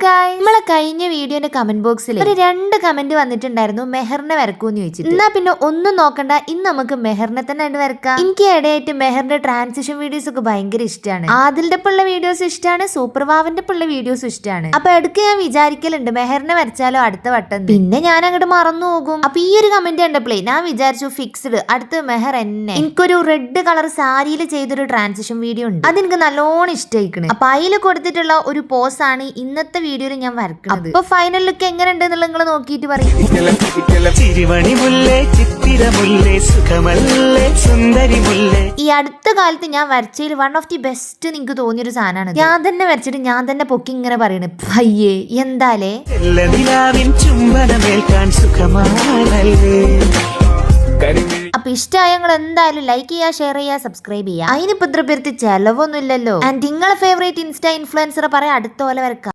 Guys, നമ്മളെ കഴിഞ്ഞ വീഡിയോന്റെ comment ബോക്സിൽ ഒരു 2 കമന്റ് വന്നിട്ടുണ്ടായിരുന്നു മെഹറിനെ വരക്കൂന്ന് ചോദിച്ചിട്ട്. എന്നാ പിന്നെ ഒന്നും നോക്കണ്ട, ഇന്ന് നമുക്ക് മെഹറിനെ തന്നെ വരക്കാം. എനിക്ക് ഇടയായിട്ട് മെഹറിന്റെ ട്രാൻസിഷൻ വീഡിയോസ് ഒക്കെ ഭയങ്കര ഇഷ്ടമാണ്. ആദിലിന്റെ ഉള്ള വീഡിയോസ് ഇഷ്ടമാണ്, സൂപ്പർ വാവിന്റെ ഉള്ള വീഡിയോസ് ഇഷ്ടമാണ്. അപ്പൊ ഇടയ്ക്ക് ഞാൻ വിചാരിക്കലുണ്ട് മെഹറിനെ വരച്ചാലോ അടുത്ത വട്ടം. പിന്നെ ഞാൻ അങ്ങോട്ട് മറന്നു പോകും. അപ്പൊ ഈ ഒരു കമന്റ് കണ്ടപ്പോഴേ ഞാൻ വിചാരിച്ചു ഫിക്സ്ഡ് അടുത്ത മെഹർ എന്നെ. എനിക്കൊരു റെഡ് കളർ സാരിയിൽ ചെയ്തൊരു ട്രാൻസിഷൻ വീഡിയോ ഉണ്ട്, അതെനിക്ക് നല്ലോണം ഇഷ്ടമായിക്കണ്. അപ്പൊ അതിൽ കൊടുത്തിട്ടുള്ള ഒരു പോസ് ആണ് ഇന്നത്തെ വീഡിയോയിൽ ഞാൻ വരക്കുന്നത്. അപ്പൊ ഫൈനൽ ലുക്ക് എങ്ങനെ ഉണ്ട് എന്നുള്ള നിങ്ങൾ നോക്കിയിട്ട് പറയും. ഈ അടുത്ത കാലത്ത് ഞാൻ വരച്ചതിൽ വൺ ഓഫ് ദി ബെസ്റ്റ് നിങ്ങൾക്ക് തോന്നിയൊരു സാധനമാണ്. ഞാൻ തന്നെ വരച്ചിട്ട് ഞാൻ തന്നെ പൊക്കി ഇങ്ങനെ പറയണേ അയ്യേ എന്താലേ. അപ്പൊ ഇഷ്ടമായ നിങ്ങൾ എന്തായാലും ലൈക്ക് ചെയ്യുക, ഷെയർ ചെയ്യുക, സബ്സ്ക്രൈബ് ചെയ്യുക. അതിനിപ്പോ ഇത്ര പേർക്ക് ചെലവൊന്നും ഇല്ലല്ലോ. ആൻഡ് നിങ്ങളെ ഫേവറേറ്റ് ഇൻസ്റ്റാ ഇൻഫ്ലുവൻസറെ പറയാം അടുത്ത പോലെ വരക്കാം.